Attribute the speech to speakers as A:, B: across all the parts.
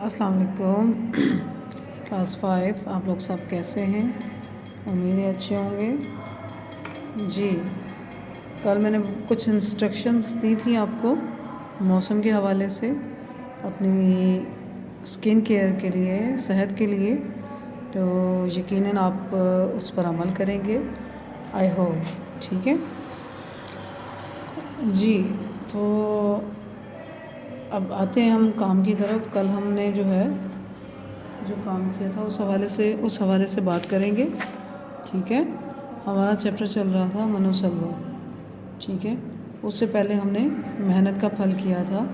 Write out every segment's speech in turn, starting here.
A: السلام علیکم کلاس 5 آپ لوگ سب کیسے ہیں؟ امید ہے اچھے ہوں گے جی۔ کل میں نے کچھ انسٹرکشنز دی تھیں آپ کو موسم کے حوالے سے اپنی اسکن کیئر کے لیے، صحت کے لیے، تو یقیناً آپ اس پر عمل کریں گے آئی ہوپ، ٹھیک ہے جی۔ تو اب آتے ہیں ہم کام کی طرف۔ کل ہم نے جو کام کیا تھا اس حوالے سے بات کریں گے، ٹھیک ہے۔ ہمارا چیپٹر چل رہا تھا منوسلوا، ٹھیک ہے۔ اس سے پہلے ہم نے محنت کا پھل کیا تھا،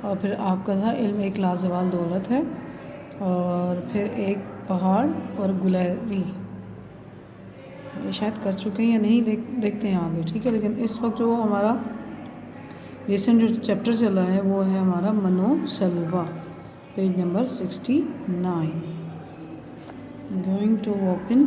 A: اور پھر آپ کا تھا علم ایک لازوال دولت ہے، اور پھر ایک پہاڑ اور گلہری، یہ شاید کر چکے ہیں یا نہیں، دیکھتے ہیں آگے، ٹھیک ہے۔ لیکن اس وقت جو ہمارا ریسنٹ جو چیپٹر چل رہا ہے وہ ہے ہمارا منوسلوا، page number 69۔ Going to open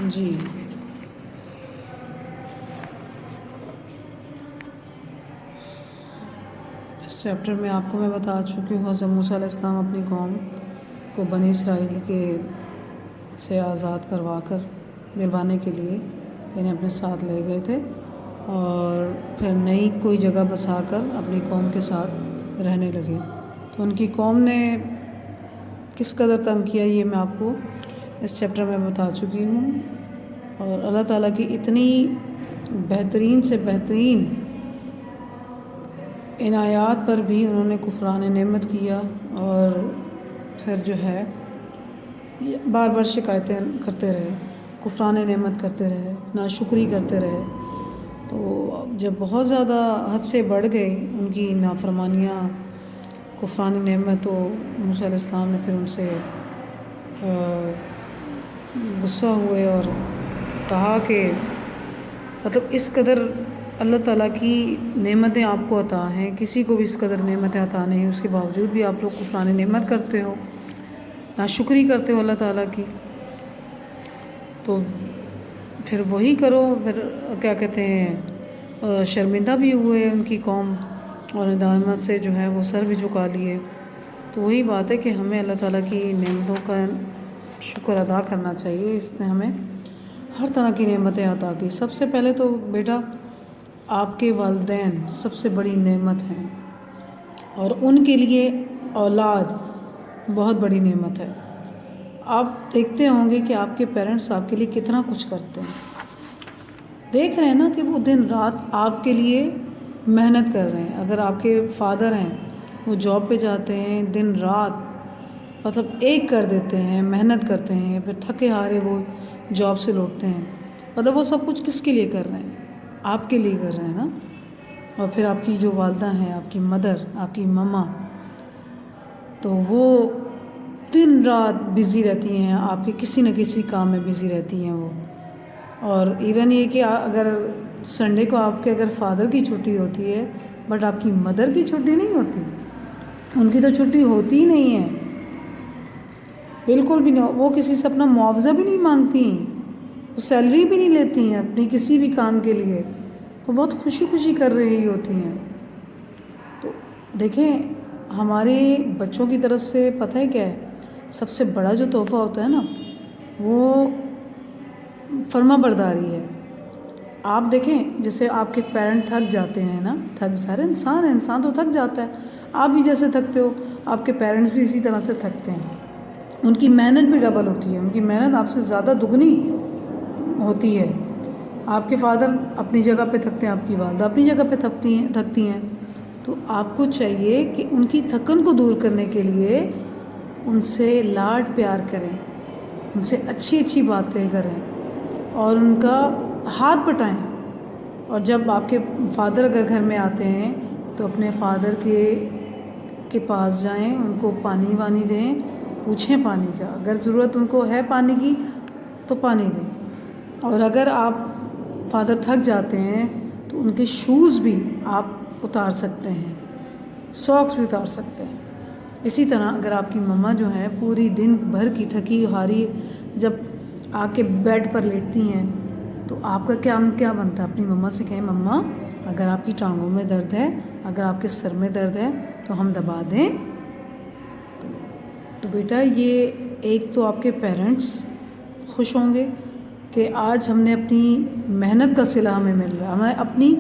A: جی۔ اس چیپٹر میں آپ کو میں بتا چکی ہوں حضرت موسیٰ علیہ السلام اپنی قوم کو بنی اسرائیل سے آزاد دلوانے کے لیے انہیں اپنے ساتھ لے گئے تھے، اور پھر نئی کوئی جگہ بسا کر اپنی قوم کے ساتھ رہنے لگے۔ تو ان کی قوم نے کس قدر تنگ کیا یہ میں آپ کو اس چیپٹر میں بتا چکی ہوں، اور اللہ تعالیٰ کی اتنی بہترین سے بہترین عنایات پر بھی انہوں نے کفران نعمت کیا، اور پھر جو ہے بار بار شکایتیں کرتے رہے، کفران نعمت کرتے رہے، ناشکری کرتے رہے۔ تو جب بہت زیادہ حد سے بڑھ گئی ان کی نافرمانیاں، کفران نعمت، تو موسیٰ علیہ السلام نے پھر ان سے غصہ ہوئے اور کہا کہ مطلب اس قدر اللہ تعالیٰ کی نعمتیں آپ کو عطا ہیں، کسی کو بھی اس قدر نعمتیں عطا نہیں، اس کے باوجود بھی آپ لوگ کفران نعمت کرتے ہو، ناشکری کرتے ہو اللہ تعالیٰ کی۔ تو پھر وہی کرو، پھر کیا کہتے ہیں، شرمندہ بھی ہوئے ان کی قوم، اور ندامت سے جو ہے وہ سر بھی جھکا لیے۔ تو وہی بات ہے کہ ہمیں اللہ تعالیٰ کی نعمتوں کا شکر ادا کرنا چاہیے، اس نے ہمیں ہر طرح کی نعمتیں عطا کی۔ سب سے پہلے تو بیٹا آپ کے والدین سب سے بڑی نعمت ہیں، اور ان کے لیے اولاد بہت بڑی نعمت ہے۔ آپ دیکھتے ہوں گے کہ آپ کے پیرنٹس آپ کے لیے کتنا کچھ کرتے ہیں، دیکھ رہے ہیں نا کہ وہ دن رات آپ کے لیے محنت کر رہے ہیں۔ اگر آپ کے فادر ہیں وہ جاب پہ جاتے ہیں، دن رات مطلب ایک کر دیتے ہیں، محنت کرتے ہیں، پھر تھکے ہارے وہ جاب سے لوٹتے ہیں، مطلب وہ سب کچھ کس کے لیے کر رہے ہیں؟ آپ کے لیے کر رہے ہیں نا۔ اور پھر آپ کی جو والدہ ہیں، آپ کی مدر، آپ کی مما، تو وہ دن رات بزی رہتی ہیں، آپ کے کسی نہ کسی کام میں بزی رہتی ہیں وہ۔ اور ایون یہ کہ اگر سنڈے کو آپ کے اگر فادر کی چھٹی ہوتی ہے، بٹ آپ کی مدر کی چھٹی نہیں ہوتی، ان کی تو چھٹی ہوتی ہی نہیں ہے، بالکل بھی نہیں۔ وہ کسی سے اپنا معاوضہ بھی نہیں مانگتی ہیں، وہ سیلری بھی نہیں لیتی ہیں اپنی کسی بھی کام کے لیے، وہ بہت خوشی خوشی کر رہی ہوتی ہیں۔ تو دیکھیں ہمارے بچوں کی طرف سے پتہ ہے کیا ہے، سب سے بڑا جو تحفہ ہوتا ہے نا، وہ فرما برداری ہے۔ آپ دیکھیں جیسے آپ کے پیرنٹ تھک جاتے ہیں نا، سارے انسان تو تھک جاتا ہے، آپ بھی جیسے تھکتے ہو، آپ کے پیرنٹس بھی اسی طرح سے تھکتے ہیں۔ ان کی محنت بھی ڈبل ہوتی ہے، ان کی محنت آپ سے زیادہ دگنی ہوتی ہے۔ آپ کے فادر اپنی جگہ پہ تھکتے ہیں، آپ کی والدہ اپنی جگہ پہ تھکتی ہیں، تو آپ کو چاہیے کہ ان کی تھکن کو دور کرنے کے لیے ان سے لاڈ پیار کریں، ان سے اچھی اچھی باتیں کریں، اور ان کا ہاتھ بٹائیں۔ اور جب آپ کے فادر اگر گھر میں آتے ہیں تو اپنے فادر کے پاس جائیں، ان کو پانی وانی دیں، پوچھیں پانی کا، اگر ضرورت ان کو ہے پانی کی تو پانی دیں۔ اور اگر آپ فادر تھک جاتے ہیں تو ان کے شوز بھی آپ اتار سکتے ہیں، ساکس بھی اتار سکتے ہیں۔ اسی طرح اگر آپ کی مما جو ہے پوری دن بھر کی تھکی ہاری جب آ کے بیڈ پر لیٹتی ہیں تو آپ کا کیا بنتا ہے؟ اپنی مما سے کہیں مما اگر آپ کی ٹانگوں میں درد ہے، اگر آپ کے سر میں درد ہے تو ہم دبا دیں۔ تو بیٹا یہ ایک تو آپ کے پیرنٹس خوش ہوں گے کہ آج ہم نے اپنی محنت کا صلہ ہمیں مل رہا ہے، ہمیں اپنی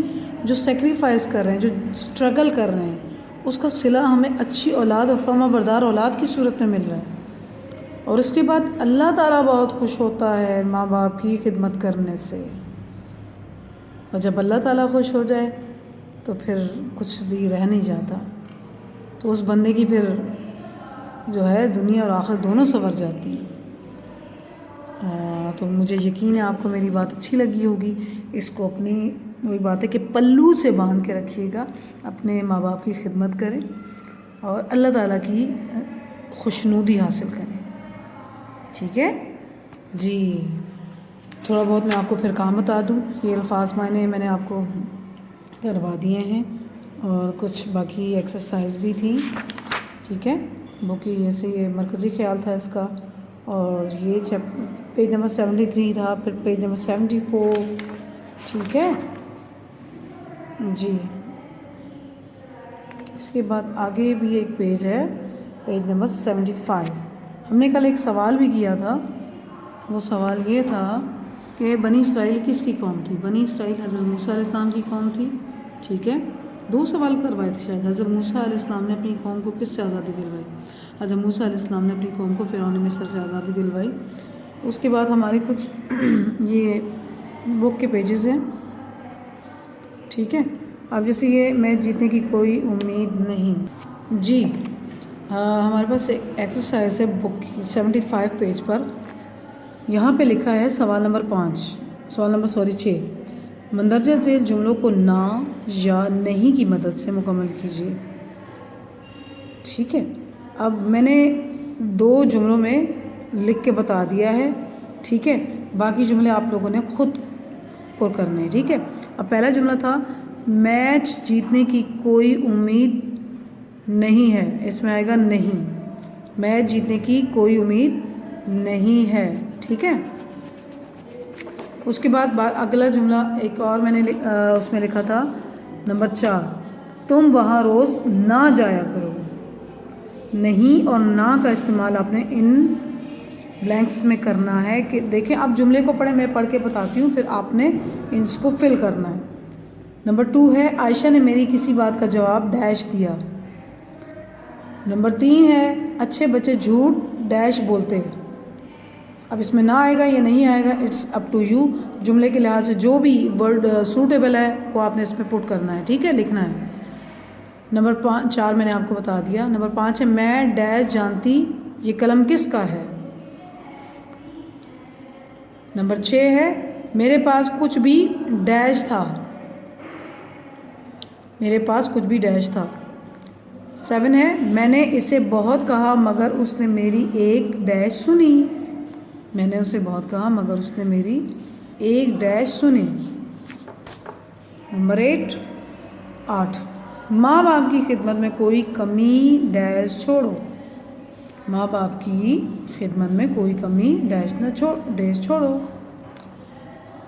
A: جو سیکریفائس کر رہے ہیں، جو اسٹرگل کر رہے ہیں، اس کا صلہ ہمیں اچھی اولاد اور فرما بردار اولاد کی صورت میں مل رہا ہے۔ اور اس کے بعد اللہ تعالیٰ بہت خوش ہوتا ہے ماں باپ کی خدمت کرنے سے، اور جب اللہ تعالیٰ خوش ہو جائے تو پھر کچھ بھی رہ نہیں جاتا، تو اس بندے کی پھر جو ہے دنیا اور آخرت دونوں سنور جاتی ہیں۔ تو مجھے یقین ہے آپ کو میری بات اچھی لگی ہوگی۔ اس کو اپنی وہی بات ہے کہ پلو سے باندھ کے رکھیے گا، اپنے ماں باپ کی خدمت کریں اور اللہ تعالیٰ کی خوشنودی حاصل کریں، ٹھیک ہے جی۔ تھوڑا بہت میں آپ کو پھر کام بتا دوں، یہ الفاظ میں نے آپ کو کروا دیے ہیں، اور کچھ باقی ایکسرسائز بھی تھیں، ٹھیک ہے۔ بک کی جیسے یہ مرکزی خیال تھا اس کا، اور یہ پیج نمبر 73 تھا، پھر پیج نمبر 74، ٹھیک ہے جی۔ اس کے بعد آگے بھی ایک پیج ہے، پیج نمبر 75۔ ہم نے کل ایک سوال بھی کیا تھا، وہ سوال یہ تھا کہ بنی اسرائیل کس کی قوم تھی؟ بنی اسرائیل حضرت موسیٰ علیہ السلام کی قوم تھی، ٹھیک ہے۔ 2 سوال کروائے تھے شاید۔ حضرت موسیٰ علیہ السلام نے اپنی قوم کو کس سے آزادی دلوائی؟ حضرت موسیٰ علیہ السلام نے اپنی قوم کو فرعون مصر سے آزادی دلوائی۔ اس کے بعد ہمارے کچھ یہ بک کے پیجز ہیں، ٹھیک ہے۔ اب جیسے یہ میچ جیتنے کی کوئی امید نہیں جی، ہمارے پاس ایک ایکسرسائز ہے بک کی 75 پیج پر، یہاں پہ لکھا ہے سوال نمبر 6، مندرجہ ذیل جملوں کو نہ یا نہیں کی مدد سے مکمل کیجیے، ٹھیک ہے۔ اب میں نے 2 جملوں میں لکھ کے بتا دیا ہے، ٹھیک ہے، باقی جملے آپ لوگوں نے خود پر کرنے ہیں، ٹھیک ہے۔ اب پہلا جملہ تھا میچ جیتنے کی کوئی امید نہیں ہے، اس میں آئے گا نہیں، میچ جیتنے کی کوئی امید نہیں ہے، ٹھیک ہے۔ اس کے بعد اگلا جملہ ایک اور میں نے اس میں لکھا تھا نمبر 4، تم وہاں روز نہ جایا کرو۔ نہیں اور نہ کا استعمال آپ نے ان بلینکس میں کرنا ہے کہ دیکھیں آپ جملے کو پڑھیں، میں پڑھ کے بتاتی ہوں، پھر آپ نے اس کو فل کرنا ہے۔ نمبر 2 ہے عائشہ نے میری کسی بات کا جواب ڈیش دیا۔ نمبر 3 ہے اچھے بچے جھوٹ ڈیش بولتے۔ اب اس میں نہ آئے گا یا نہیں آئے گا، اٹس اپ ٹو یو، جملے کے لحاظ سے جو بھی ورڈ سوٹیبل ہے وہ آپ نے اس میں پٹ کرنا ہے، ٹھیک ہے، لکھنا ہے۔ نمبر 4 میں نے آپ کو بتا دیا۔ نمبر 5 ہے میں ڈیش جانتی یہ قلم کس کا ہے۔ نمبر 6 ہے میرے پاس کچھ بھی ڈیش تھا، میرے پاس کچھ بھی ڈیش تھا۔ 7 ہے میں نے اسے بہت کہا مگر اس نے میری ایک ڈیش سنی، میں نے اسے بہت کہا مگر اس نے میری ایک ڈیش سنی۔ نمبر 8 ماں باپ کی خدمت میں کوئی کمی ڈیش چھوڑو، ماں باپ کی خدمت میں کوئی کمی ڈیش چھوڑو۔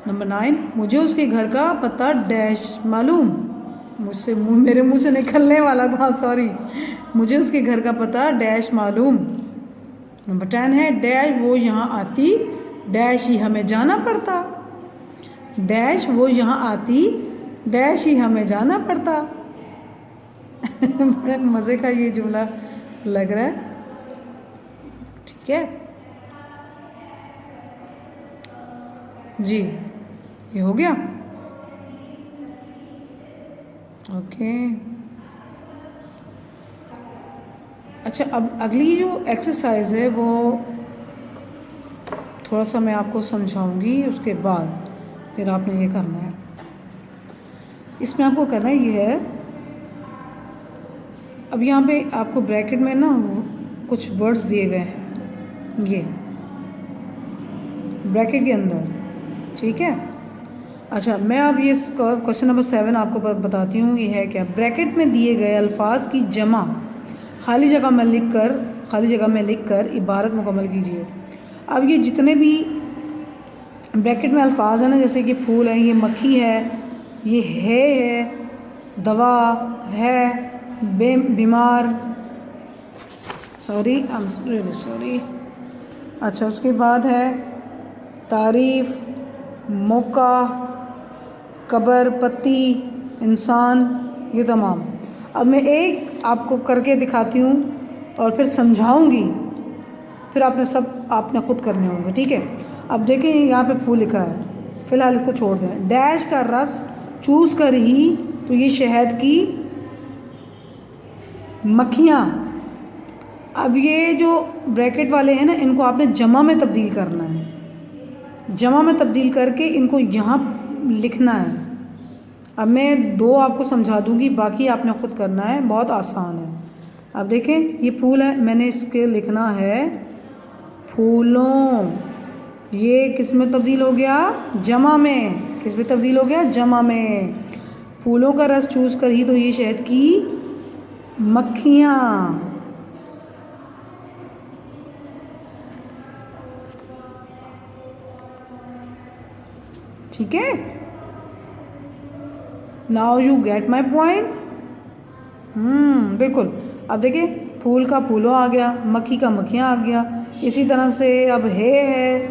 A: نمبر 9 مجھے اس کے گھر کا پتہ ڈیش معلوم، میرے منہ سے نکلنے والا تھا، سوری، مجھے اس کے گھر کا پتہ ڈیش معلوم۔ نمبر 10 ہے ڈیش وہ یہاں آتی ڈیش ہی ہمیں جانا پڑتا، ڈیش وہ یہاں آتی ڈیش ہی ہمیں جانا پڑتا۔ بڑے مزے کا یہ جملہ لگ رہا ہے، ٹھیک ہے جی، یہ ہو گیا، اوکے۔ اچھا اب اگلی جو ایکسرسائز ہے وہ تھوڑا سا میں آپ کو سمجھاؤں گی، اس کے بعد پھر آپ نے یہ کرنا ہے۔ اس میں آپ کو کرنا یہ ہے، اب یہاں پہ آپ کو بریکٹ میں نا کچھ ورڈز دیے گئے ہیں، یہ بریکٹ کے اندر، ٹھیک ہے۔ اچھا میں اب یہ کوشچن نمبر 7 آپ کو بتاتی ہوں، یہ ہے کیا، بریکٹ میں دیے گئے الفاظ کی جمع خالی جگہ میں لکھ کر عبارت مکمل کیجیے۔ اب یہ جتنے بھی بریکٹ میں الفاظ ہیں نا، جیسے کہ پھول ہے، یہ مکھی ہے، یہ ہے دوا ہے، بیمار، سوری اچھا، اس کے بعد ہے تعریف، موقع، قبر، پتی، انسان، یہ تمام۔ اب میں ایک آپ کو کر کے دکھاتی ہوں اور پھر سمجھاؤں گی، پھر آپ نے خود کرنے ہوں گے، ٹھیک ہے؟ اب دیکھیں یہاں پہ پھول لکھا ہے، فی الحال اس کو چھوڑ دیں۔ ڈیش کا رس چوس کر ہی تو یہ شہد کی مکھیاں۔ اب یہ جو بریکٹ والے ہیں نا، ان کو آپ نے جمع میں تبدیل کرنا ہے، جمع میں تبدیل کر کے ان کو یہاں لکھنا ہے۔ اب میں 2 آپ کو سمجھا دوں گی، باقی آپ نے خود کرنا ہے، بہت آسان ہے۔ اب دیکھیں یہ پھول ہے، میں نے اس کے لکھنا ہے پھولوں، یہ کس میں تبدیل ہو گیا؟ جمع میں۔ کس میں تبدیل ہو گیا؟ جمع میں۔ پھولوں کا رس چوس کر ہی تو یہ شہد کی مکھیاں۔ ٹھیک ہے؟ Now you get my point? بالکل۔ اب دیکھیں پھول کا پھولوں آ گیا، مکھی کا مکھیاں آ گیا، اسی طرح سے اب ہے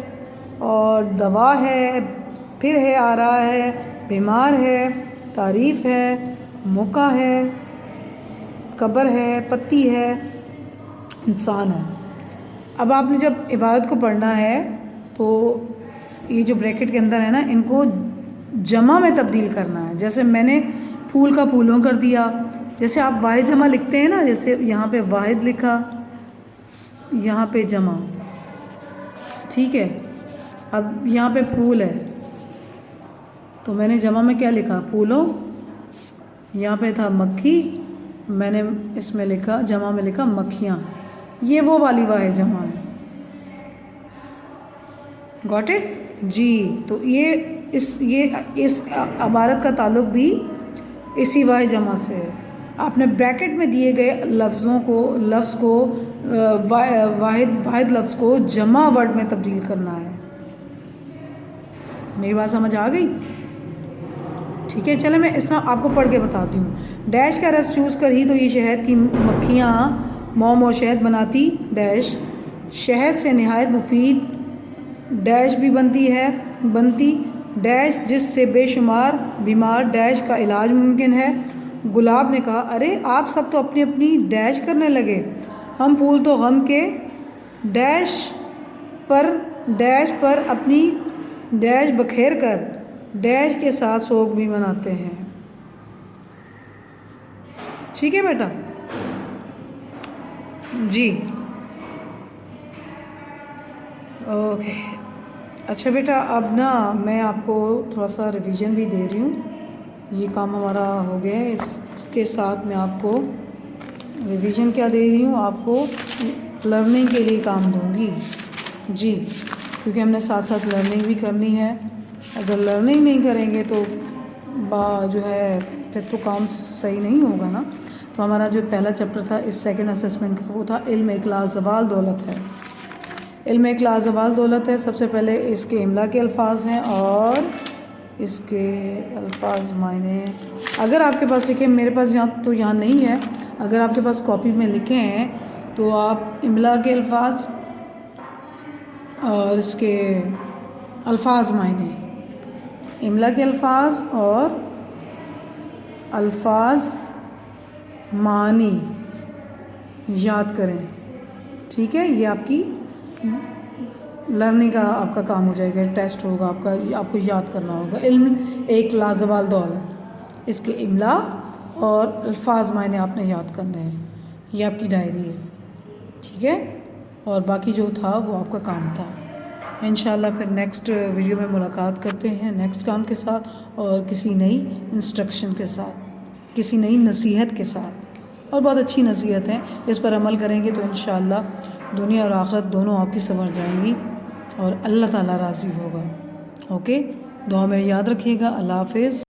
A: اور دوا ہے، پھر ہے آ رہا ہے، بیمار ہے، تعریف ہے، موقع ہے، قبر ہے، پتی ہے، انسان ہے۔ اب آپ نے جب عبارت کو پڑھنا ہے تو یہ جو بریکٹ کے اندر ہے نا، ان کو جمع میں تبدیل کرنا ہے۔ جیسے میں نے پھول کا پھولوں کر دیا، جیسے آپ واحد جمع لکھتے ہیں نا، جیسے یہاں پہ واحد لکھا، یہاں پہ جمع، ٹھیک ہے؟ اب یہاں پہ پھول ہے تو میں نے جمع میں کیا لکھا؟ پھولوں۔ یہاں پہ تھا مکھی، میں نے اس میں لکھا، جمع میں لکھا مکھیاں۔ یہ وہ والی واحد جمع ہے۔ Got it? جی، تو یہ اس عبارت کا تعلق بھی اسی واحد جمع سے ہے۔ آپ نے بریکٹ میں دیے گئے لفظ کو واحد لفظ کو جمع ورڈ میں تبدیل کرنا ہے۔ میری بات سمجھ آ گئی؟ ٹھیک ہے، چلے میں اس طرح آپ کو پڑھ کے بتاتی ہوں۔ ڈیش کا رس چوس کر ہی تو یہ شہد کی مکھیاں موم اور شہد بناتی، ڈیش شہد سے نہایت مفید ڈیش بھی بنتی ڈیش جس سے بے شمار بیمار ڈیش کا علاج ممکن ہے۔ گلاب نے کہا، ارے آپ سب تو اپنی اپنی ڈیش کرنے لگے، ہم پھول تو غم کے ڈیش پر اپنی ڈیش بکھیر کر ڈیش کے ساتھ سوگ بھی مناتے ہیں۔ ٹھیک ہے بیٹا؟ جی اوکے، اچھا بیٹا، اب نا میں آپ کو تھوڑا سا ریویژن بھی دے رہی ہوں۔ یہ کام ہمارا ہو گیا ہے، اس کے ساتھ میں آپ کو ریویژن کیا دے رہی ہوں؟ آپ کو لرننگ کے لیے کام دوں گی، جی، کیونکہ ہم نے ساتھ ساتھ لرننگ بھی کرنی ہے۔ اگر لرننگ نہیں کریں گے تو جو ہے پھر تو کام صحیح نہیں ہوگا نا۔ تو ہمارا جو پہلا چیپٹر تھا اس سیکنڈ اسسمنٹ کا، وہ تھا علم ایک لازوال دولت ہے۔ علم ایک لازوال دولت ہے۔ سب سے پہلے اس کے املا کے الفاظ ہیں اور اس کے الفاظ معنی۔ اگر آپ کے پاس لکھے، میرے پاس یہاں نہیں ہے، اگر آپ کے پاس کاپی میں لکھے ہیں تو آپ املا کے الفاظ اور اس کے الفاظ معنی، املا کے الفاظ اور الفاظ معنی یاد کریں، ٹھیک ہے؟ یہ آپ کی لرننگ کا آپ کا کام ہو جائے گا، ٹیسٹ ہوگا آپ کو یاد کرنا ہوگا۔ علم ایک لازوال دولت، اس کے املا اور الفاظ معنی آپ نے یاد کرنے ہیں۔ یہ آپ کی ڈائری ہے، ٹھیک ہے؟ اور باقی جو تھا وہ آپ کا کام تھا۔ انشاءاللہ پھر نیکسٹ ویڈیو میں ملاقات کرتے ہیں نیکسٹ کام کے ساتھ اور کسی نئی انسٹرکشن کے ساتھ، کسی نئی نصیحت کے ساتھ، اور بہت اچھی نصیحت ہے، اس پر عمل کریں گے تو انشاءاللہ دنیا اور آخرت دونوں آپ کی سنور جائیں گی اور اللہ تعالیٰ راضی ہوگا۔ اوکے، دعا میں یاد رکھیے گا۔ اللہ حافظ۔